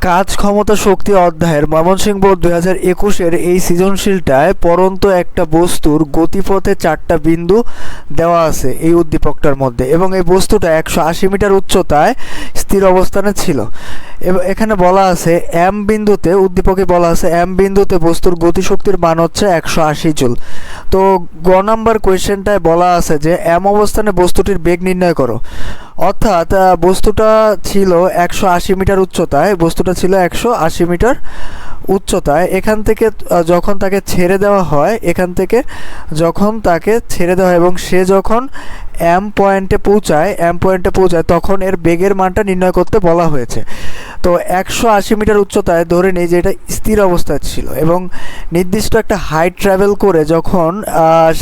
কাজ ক্ষমতা শক্তি অধ্যায়ের ময়মনসিংহ বোর্ড 2021-এর এই সৃজনশীলটায় পরন্ত একটা বস্তুর গতিপথে 4টা বিন্দু দেওয়া আছে এই উদ্দীপকটার মধ্যে, এবং এই বস্তুটা 180 মিটার উচ্চতায় স্থির অবস্থানে ছিল। এবং এখানে বলা আছে এম বিন্দুতে, উদ্দীপকে বলা আছে এম বিন্দুতে বস্তুর গতিশক্তির মান হচ্ছে 180 জুল। তো গ নাম্বার কোয়েশ্চেনটায় বলা আছে যে এম অবস্থানে বস্তুটির বেগ নির্ণয় করো। অর্থাৎ বস্তুটা ছিল 180 মিটার উচ্চতায়, বস্তুটা ছিল 180 মিটার উচ্চতায়। এখান থেকে যখন তাকে ছেড়ে দেওয়া হয়, এখান থেকে যখন তাকে ছেড়ে দেওয়া হয় এবং সে যখন এম পয়েন্টে পৌঁছায় তখন এর বেগের মানটা নির্ণয় করতে বলা হয়েছে। তো 180 মিটার উচ্চতায় ধরে নেই যে এটা স্থির অবস্থায় ছিল এবং নির্দিষ্ট একটা হাইট ট্রাভেল করে যখন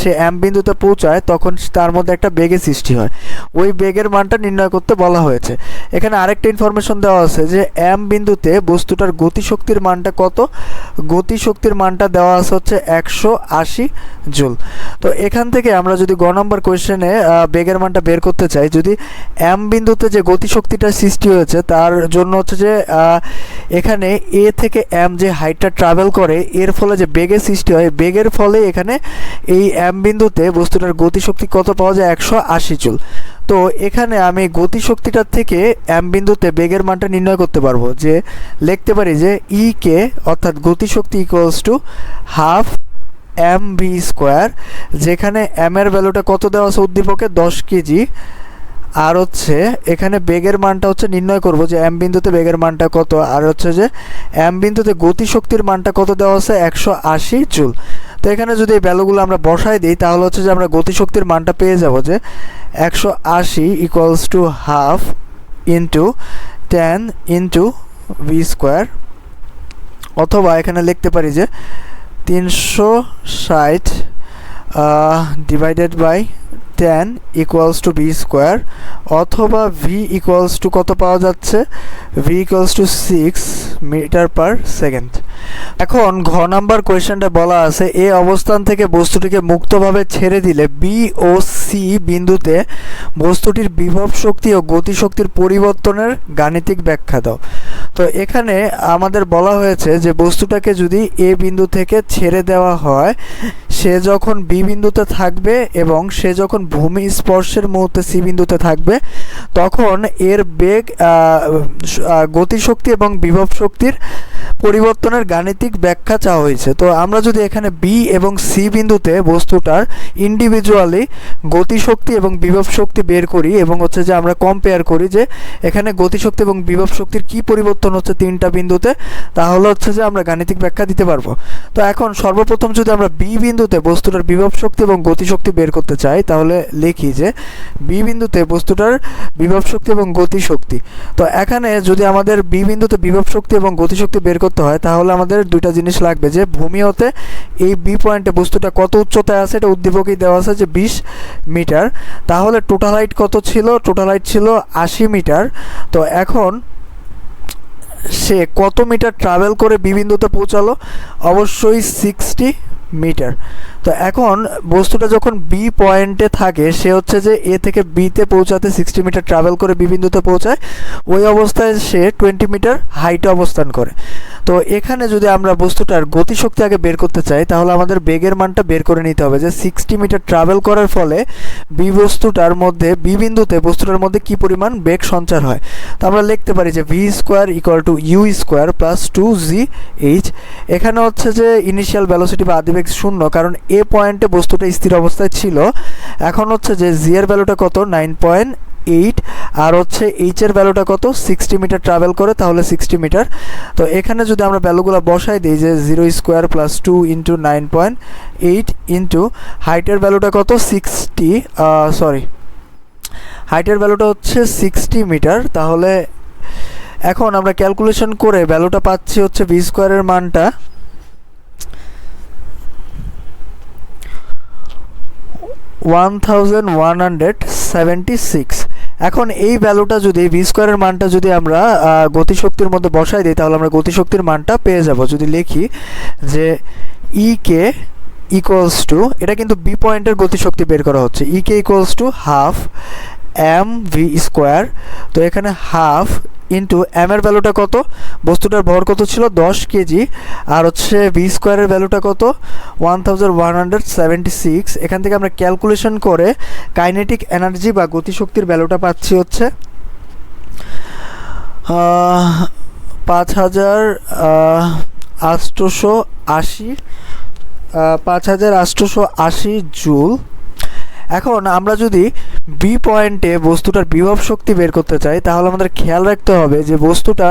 সে এম বিন্দুতে পৌঁছায় তখন তার মধ্যে একটা বেগের সৃষ্টি হয়, ওই বেগের মানটা নির্ণয় করতে বলা হয়েছে। এখানে আরেকটা ইনফরমেশন দেওয়া আছে যে এম বিন্দুতে বস্তুটার গতিশক্তির মানটা কত, গতিশক্তির মানটা দেওয়া আছে হচ্ছে 180 জুল। তো এখান থেকে আমরা যদি গ নম্বর কোয়েশ্চেনে বেগের মানটা বের করতে চাই, যদি এম বিন্দুতে যে গতিশক্তিটা সৃষ্টি হয়েছে তার জন্য হচ্ছে যে এখানে এ থেকে এম যে হাইটটা ট্রাভেল করে এর ফলে যে বেগের সৃষ্টি হয়, বেগের ফলে এখানে এই এম বিন্দুতে বস্তুটার গতিশক্তি কত পাওয়া যায়, 180 জুল। তো এখানে আমি গতিশক্তিটার থেকে এম বিন্দুতে বেগের মানটা নির্ণয় করতে পারবো, যে লিখতে পারি যে ই কে অর্থাৎ গতিশক্তি equals to half M V square, যেখানে এম এর ভ্যালুটা কত দেওয়া আছে উদ্দীপকে 10 কেজি, আর হচ্ছে এখানে বেগের মানটা হচ্ছে নির্ণয় করব যে এম বিন্দুতে বেগের মানটা কত, আর হচ্ছে যে এম বিন্দুতে গতিশক্তির মানটা কত দেওয়া আছে 180 জুল। তো এখানে যদি এই ভ্যালুগুলো আমরা বসাই দিই তাহলে হচ্ছে যে আমরা গতিশক্তির মানটা পেয়ে যাব যে 180 equals to half into 10 into v square, অথবা এখানে লিখতে পারি যে 360 divided by 10 equals to v square, অথবা ভি ইকুয়ালস টু কত পাওয়া যাচ্ছে, v equals to 6 metre per second. এখন ঘ নাম্বার কোয়েশ্চেনটা বলা আছে এ অবস্থান থেকে বস্তুটিকে মুক্তভাবে ছেড়ে দিলে বি ও সি বিন্দুতে বস্তুটির বিভব শক্তি ও গতিশক্তির পরিবর্তনের গাণিতিক ব্যাখ্যা দাও। তো এখানে আমাদের বলা হয়েছে যে বস্তুটাকে যদি এ বিন্দু থেকে ছেড়ে দেওয়া হয়, সে যখন বি বিন্দুতে থাকবে এবং সে যখন ভূমি স্পর্শের মুহূর্তে সি বিন্দুতে থাকবে তখন এর বেগ, গতিশক্তি এবং বিভব শক্তির পরিবর্তনের গাণিতিক ব্যাখ্যা চাওয়া হয়েছে। তো আমরা যদি এখানে বি এবং সি বিন্দুতে বস্তুটার ইন্ডিভিজুয়ালি গতিশক্তি এবং বিভব শক্তি বের করি এবং হচ্ছে যে আমরা কম্পেয়ার করি যে এখানে গতিশক্তি এবং বিভব শক্তির কি পরিবর্তন হচ্ছে তিনটা বিন্দুতে, তাহলে হচ্ছে যে আমরা গাণিতিক ব্যাখ্যা দিতে পারবো। তো এখন সর্বপ্রথম যদি আমরা বি বিন্দুতে বস্তুটার বিভব শক্তি এবং গতিশক্তি বের করতে চাই তাহলে লিখি যে বি বিন্দুতে বস্তুটার বিভব শক্তি এবং গতিশক্তি। তো এখানে যদি আমাদের বি বিন্দুতে বিভব শক্তি এবং গতিশক্তি বের করতে হয় তাহলে আমাদের দুইটা জিনিস লাগবে, যে ভূমি হতে এই বি পয়েন্টে বস্তুটা কত উচ্চতায় আছে, এটা উদ্দীপকেই দেওয়া আছে যে 20 মিটার। তাহলে টোটাল হাইট কত ছিল, টোটাল হাইট ছিল 80 মিটার। তো এখন সে কত মিটার ট্রাভেল করে বি বিন্দুতে পৌঁছালো, অবশ্যই 60 মিটার। তো এখন বস্তুটা যখন বি পয়েন্টে থাকে সে হচ্ছে যে এ থেকে বিতে পৌঁছাতে 60 মিটার ট্রাভেল করে বি বিন্দুতে পৌঁছায়, ওই অবস্থায় সে 20 মিটার হাইটে অবস্থান করে। তো এখানে যদি আমরা বস্তুটার গতিশক্তি আগে বের করতে চাই তাহলে আমাদের বেগের মানটা বের করে নিতে হবে, যে 60 মিটার ট্রাভেল করার ফলে বি বিন্দুতে বস্তুটার মধ্যে কি পরিমাণ বেগ সঞ্চার হয়। তো আমরা লিখতে পারি যে V square equal to you square plus 2gh। এখানে হচ্ছে যে ইনিশিয়াল ভ্যালোসিটি বা আদিবেগ 0, কারণ এ পয়েন্টে বস্তুটা স্থির অবস্থায় ছিল। এখন হচ্ছে যে জি এর ভ্যালুটা কত, 9.8, আর হচ্ছে এইচ এর ভ্যালুটা কত, 60 মিটার ট্রাভেল করে, তাহলে 60 মিটার। তো এখানে যদি আমরা ভ্যালুগুলো বসাই দিই যে 0 স্কোয়ার প্লাস 2 ইন্টু 9.8 ইন্টু হাইটের ভ্যালুটা কত, হাইটের ভ্যালুটা হচ্ছে 60 মিটার। তাহলে এখন আমরা ক্যালকুলেশন করে ভ্যালুটা পাচ্ছি হচ্ছে ভি স্কোয়ারের মানটা 1176। এখন এই ভ্যালুটা যদি ভি স্কোয়ারের মানটা যদি আমরা গতিশক্তির মধ্যে বসাই দিই তাহলে আমরা গতিশক্তির মানটা পেয়ে যাব। যদি লিখি যে ই কে ইকুয়ালস টু, এটা কিন্তু বি পয়েন্টের গতিশক্তি বের করা হচ্ছে, E K equals to half M V square. তো এখানে হাফ ইন্টু এম এর ভ্যালুটা কত, বস্তুটার ভর কত ছিল 10 কেজি, আর হচ্ছে ভি স্কোয়ারের ভ্যালুটা কত 1176। এখান থেকে আমরা ক্যালকুলেশন করে কাইনেটিক এনার্জি বা গতিশক্তির ভ্যালুটা পাচ্ছি হচ্ছে 5880 জুল। এখন আমরা যদি বি পয়েন্টে বস্তুটার বিভব শক্তি বের করতে চাই, তাহলে আমাদের খেয়াল রাখতে হবে যে বস্তুটা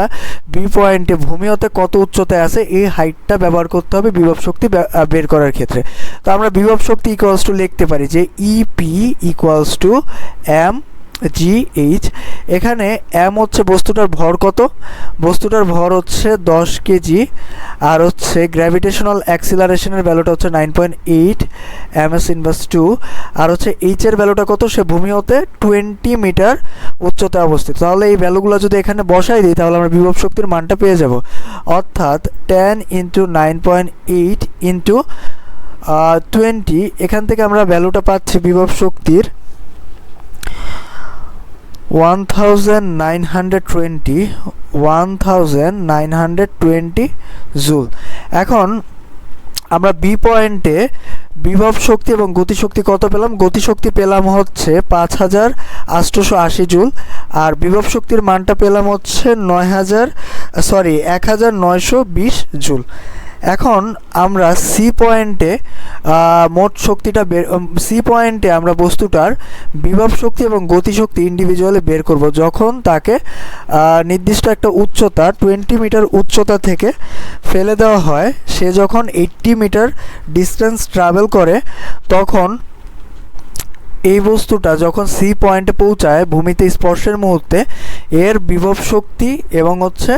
বি পয়েন্টে ভূমি হতে কত উচ্চতায় আছে, এই হাইটটা ব্যবহার করতে হবে বিভব শক্তি বের করার ক্ষেত্রে। তো আমরা বিভব শক্তি ইকুয়ালস টু লিখতে পারি যে EP equals to M G H. এখানে এম হচ্ছে বস্তুটার ভর কত, বস্তুটার ভর হচ্ছে 10 কেজি, আর হচ্ছে গ্র্যাভিটেশনাল অ্যাক্সিলারেশনের ভ্যালুটা হচ্ছে 9.8 ms ইনভার্স 2, আর হচ্ছে এইচ এর ভ্যালুটা কত, সে ভূমি হতে 20 মিটার উচ্চতায় অবস্থিত। তাহলে এই ভ্যালুগুলো যদি এখানে বসাই দিই তাহলে আমরা বিভব শক্তির মানটা পেয়ে যাব, অর্থাৎ 10 × 9.8 × 20। এখান থেকে আমরা ভ্যালুটা পাচ্ছি বিভব শক্তির 1920 জুল। এখন আমরা বি পয়েন্টে বিভব শক্তি এবং গতিশক্তি কত পেলাম, গতিশক্তি পেলাম হচ্ছে 5880 জুল, আর বিভব শক্তির মানটা পেলাম হচ্ছে 1920 জুল। এখন আমরা সি পয়েন্টে মোট শক্তিটা সি পয়েন্টে আমরা বস্তুটার বিভব শক্তি এবং গতিশক্তি ইন্ডিভিজুয়ালি বের করব যখন তাকে নির্দিষ্ট একটা উচ্চতা 20 মিটার উচ্চতা থেকে ফেলে দেওয়া হয়। সে যখন 80 মিটার ডিস্টেন্স ট্রাভেল করে, তখন এই বস্তুটা যখন সি পয়েন্টে পৌঁছায় ভূমিতে স্পর্শের মুহূর্তে, এর বিভব শক্তি এবং হচ্ছে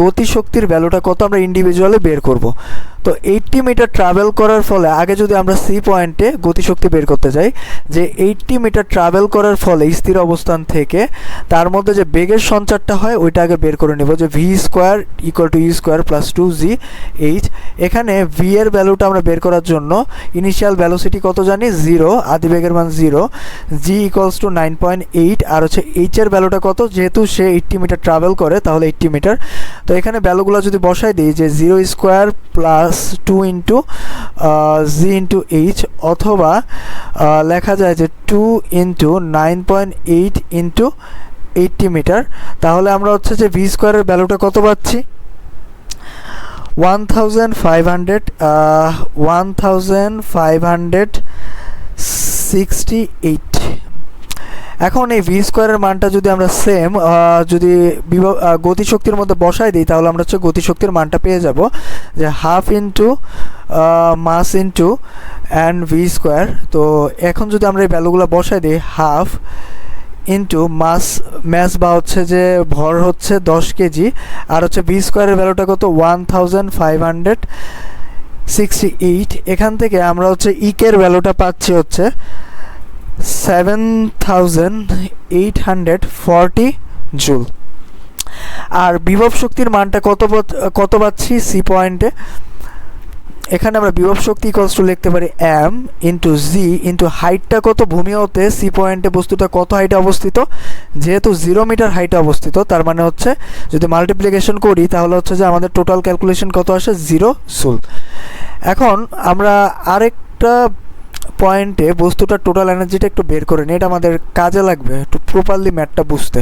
গতিশক্তির ভ্যালুটা কত আমরা ইন্ডিভিজুয়ালি বের করব। তো 80 মিটার ট্রাভেল করার ফলে, আগে যদি আমরা সি পয়েন্টে গতিশক্তি বের করতে চাই, যে 80 মিটার ট্রাভেল করার ফলে স্থির অবস্থান থেকে তার মধ্যে যে বেগের সঞ্চারটা হয় ওইটা আগে বের করে নেব, যে V square equal to you square plus 2জি এইচ। এখানে ভি এর ভ্যালুটা আমরা বের করার জন্য ইনিশিয়াল ভ্যালোসিটি কত জানি 0, আদিবেগের মান 0, জি ইকুয়ালস টু 9.8, আর হচ্ছে এইচ এর ভ্যালুটা কত, যেহেতু সে 80 মিটার ট্রাভেল করে তাহলে 80 মিটার। তো এখানে ভ্যালুগুলো যদি বসাই দিই, যে 0 স্কোয়ার প্লাস 2 ইন্টু জি ইন্টু এইচ, অথবা লেখা যায় যে 2 ইন্টু 9.8 ইন্টু 80 মিটার, তাহলে আমরা হচ্ছে যে ভি স্কোয়ারের ভ্যালুটা কত পাচ্ছি 1568। এখন এই ভি স্কোয়ারের মানটা যদি আমরা সেম যদি গতিশক্তির মধ্যে বসাই দিই, তাহলে আমরা হচ্ছে গতিশক্তির মানটা পেয়ে যাব, যে half into mass into and v square. তো এখন যদি আমরা এই ভ্যালুগুলো বসাই দিই, হাফ ইন্টু ম্যাস বা হচ্ছে যে ভর হচ্ছে 10 কেজি, আর হচ্ছে ভি স্কোয়ারের ভ্যালুটা কত 1568। এখান থেকে আমরা হচ্ছে ইকের ভ্যালুটা পাচ্ছি হচ্ছে 7840 জুল। আর বিভব শক্তির মানটা কত পাচ্ছি সি পয়েন্টে, এখানে আমরা বিভব শক্তি ইকুয়ালস টু লিখতে পারি এম ইন্টু জি ইন্টু হাইটটা কত, ভূমি হতে সি পয়েন্টে বস্তুটা কত হাইটে অবস্থিত, যেহেতু 0 মিটার হাইটে অবস্থিত, তার মানে হচ্ছে যদি মাল্টিপ্লিকেশন করি তাহলে হচ্ছে যে আমাদের টোটাল ক্যালকুলেশন কত আসে 0 জুল। এখন আমরা আরেকটা পয়েন্টে বস্তুটার টোটাল এনার্জিটা একটু বের করে নিই, এটা আমাদের কাজে লাগবে একটু প্রপারলি ম্যাথটা বুঝতে।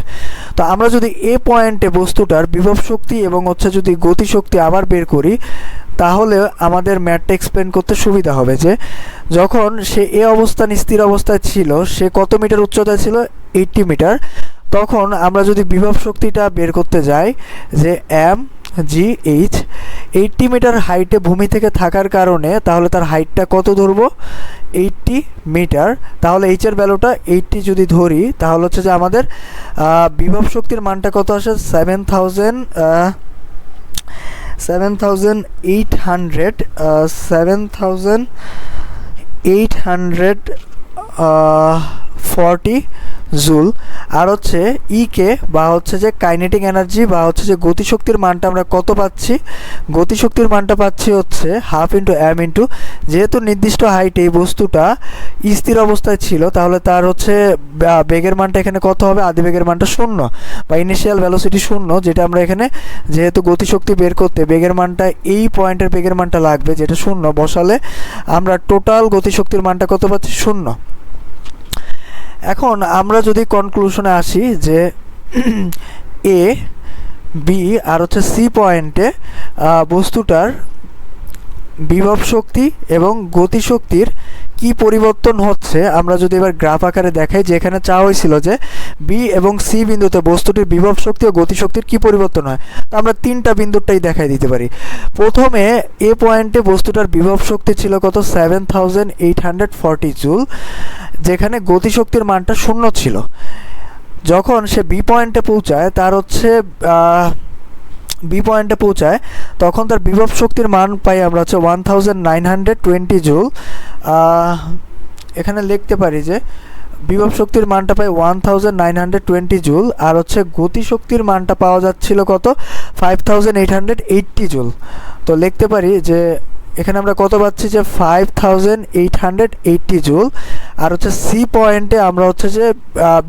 তো আমরা যদি এ পয়েন্টে বস্তুটার বিভব শক্তি এবং হচ্ছে যদি গতিশক্তি আবার বের করি, তাহলে আমাদের ম্যাথটা এক্সপ্লেন করতে সুবিধা হবে, যে যখন সে এ অবস্থান স্থির অবস্থায় ছিল, সে কত মিটার উচ্চতায় ছিল 80 মিটার, তখন আমরা যদি বিভব শক্তিটা বের করতে যাই, যে এম জি এইচ 80 মিটার হাইটে ভূমি থেকে থাকার কারণে, তাহলে তার হাইটটা কত ধরবো 80 মিটার, তাহলে এইচ এর ভ্যালুটা 80 যদি ধরি, তাহলে হচ্ছে যে আমাদের বিভব শক্তির মানটা কত আসে 7840 40 জুল। আর হচ্ছে ইকে বা হচ্ছে যে কাইনেটিক এনার্জি বা হচ্ছে যে গতিশক্তির মানটা আমরা কত পাচ্ছি, গতিশক্তির মানটা পাচ্ছি হচ্ছে হাফ ইন্টু এম ইন্টু, যেহেতু নির্দিষ্ট হাইটে এই বস্তুটা স্থির অবস্থায় ছিল তাহলে তার হচ্ছে বেগের মানটা এখানে কত হবে, আদিবেগের মানটা শূন্য বা ইনিশিয়াল ভ্যালোসিটি শূন্য, যেটা আমরা এখানে যেহেতু গতিশক্তি বের করতে বেগের মানটা এই পয়েন্টের বেগের মানটা লাগবে যেটা শূন্য বসালে আমরা টোটাল গতিশক্তির মানটা কত পাচ্ছি, শূন্য। এখন আমরা যদি কনক্লুশনে আসি যে এ বি আর হচ্ছে সি পয়েন্টে বস্তুটার বিভব শক্তি এবং গতিশক্তির কি পরিবর্তন হচ্ছে আমরা যদি এবার গ্রাফ আকারে দেখাই, যে এখানে চাওয়া হয়েছিল যে বি এবং সি বিন্দুতে বস্তুটির বিভব শক্তি ও গতিশক্তির কি পরিবর্তন হয়, তো আমরা তিনটা বিন্দুটাই দেখাই দিতে পারি। প্রথমে এ পয়েন্টে বস্তুটার বিভব শক্তি ছিল কত, 7840 জুল, যেখানে গতিশক্তির মানটা শূন্য ছিল। যখন সে বি পয়েন্টে পৌঁছায় তার হচ্ছে তখন তার বিভব শক্তির মান পাই আমরা হচ্ছে 1920 জুল। এখানে লিখতে পারি যে বিভব শক্তির মানটা পাই 1920 জুল, আর হচ্ছে গতিশক্তির মানটা পাওয়া যাচ্ছিল কত, 5880 জুল। তো লিখতে পারি যে এখানে আমরা কত পাচ্ছি যে 5880 জুল। আর হচ্ছে সি পয়েন্টে আমরা হচ্ছে যে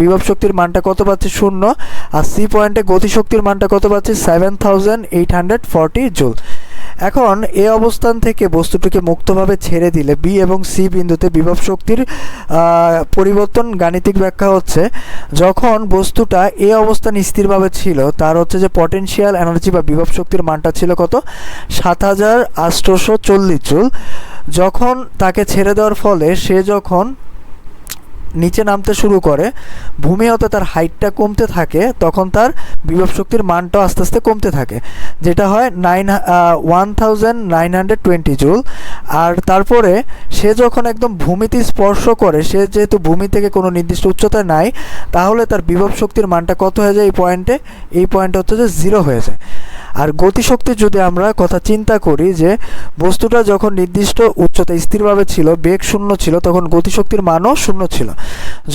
বিভব শক্তির মানটা কত পাচ্ছি, শূন্য, আর সি পয়েন্টে গতিশক্তির মানটা কত পাচ্ছি, 7840 জুল। এখন এ অবস্থান থেকে বস্তুটিকে মুক্তভাবে ছেড়ে দিলে বি এবং সি বিন্দুতে বিভব শক্তির পরিবর্তন গাণিতিক ব্যাখ্যা হচ্ছে, যখন বস্তুটা এ অবস্থান স্থিরভাবে ছিল তার হচ্ছে যে পটেনশিয়াল এনার্জি বা বিভব শক্তির মানটা ছিল কত, 7840 জুল। যখন তাকে ছেড়ে দেওয়ার ফলে সে যখন নিচে নামতে শুরু করে, ভূমি হতে তার হাইটটা কমতে থাকে, তখন তার বিভব শক্তির মানটাও আস্তে আস্তে কমতে থাকে, যেটা হয় 1920 জুল। আর তারপরে সে যখন একদম ভূমিতে স্পর্শ করে, সে যেহেতু ভূমি থেকে কোনো নির্দিষ্ট উচ্চতায় নাই, তাহলে তার বিভব শক্তির মানটা কত হয়ে যায়, এই পয়েন্টে হচ্ছে যে 0 হয়ে যায়। আর গতিশক্তির যদি আমরা কথা চিন্তা করি যে বস্তুটা যখন নির্দিষ্ট উচ্চতায় স্থিরভাবে ছিল, বেগ শূন্য ছিল, তখন গতিশক্তির মানও শূন্য ছিল।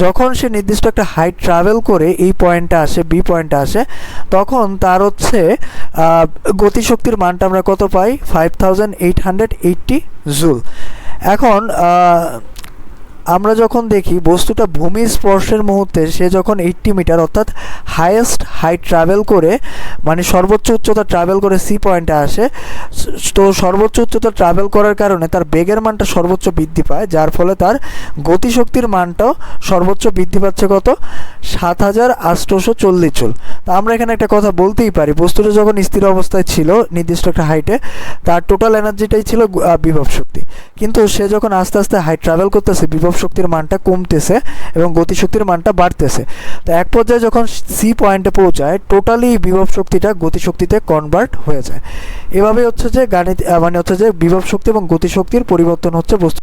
যখন সে নির্দিষ্ট একটা হাইট ট্রাভেল করে এই পয়েন্টে আসে, বি পয়েন্টে আসে, তখন তার হচ্ছে গতিশক্তির মানটা আমরা কত পাই, 5880 জুল। এখন আমরা যখন দেখি বস্তুটা ভূমি স্পর্শের মুহূর্তে সে যখন 80 মিটার অর্থাৎ হাইয়েস্ট হাইট ট্রাভেল করে, মানে সর্বোচ্চ উচ্চতা ট্রাভেল করে সি পয়েন্টে আসে, তো সর্বোচ্চ উচ্চতা ট্রাভেল করার কারণে তার বেগের মানটা সর্বোচ্চ বৃদ্ধি পায়, যার ফলে তার গতিশক্তির মানটাও সর্বোচ্চ বৃদ্ধি পাচ্ছে কত, 7840 জুল। তো আমরা এখানে একটা কথা বলতেই পারি, বস্তুটা যখন স্থির অবস্থায় ছিল নির্দিষ্ট একটা হাইটে, তার টোটাল এনার্জিটাই ছিল বিভব শক্তি, কিন্তু সে যখন আস্তে আস্তে হাইট ট্রাভেল করতেছে বিভব শক্তির মানটা কমতেছে এবং গতিশক্তির মানটা বাড়তেছে। তো এক পর্যায়ে যখন সি পয়েন্টে পৌঁছায়, টোটালি বিভব শক্তিটা গতিশক্তিতে কনভার্ট হয়ে যায়। এভাবে হচ্ছে যে মানে হচ্ছে যে বিভব শক্তি এবং গতিশক্তির পরিবর্তন হচ্ছে বস্তু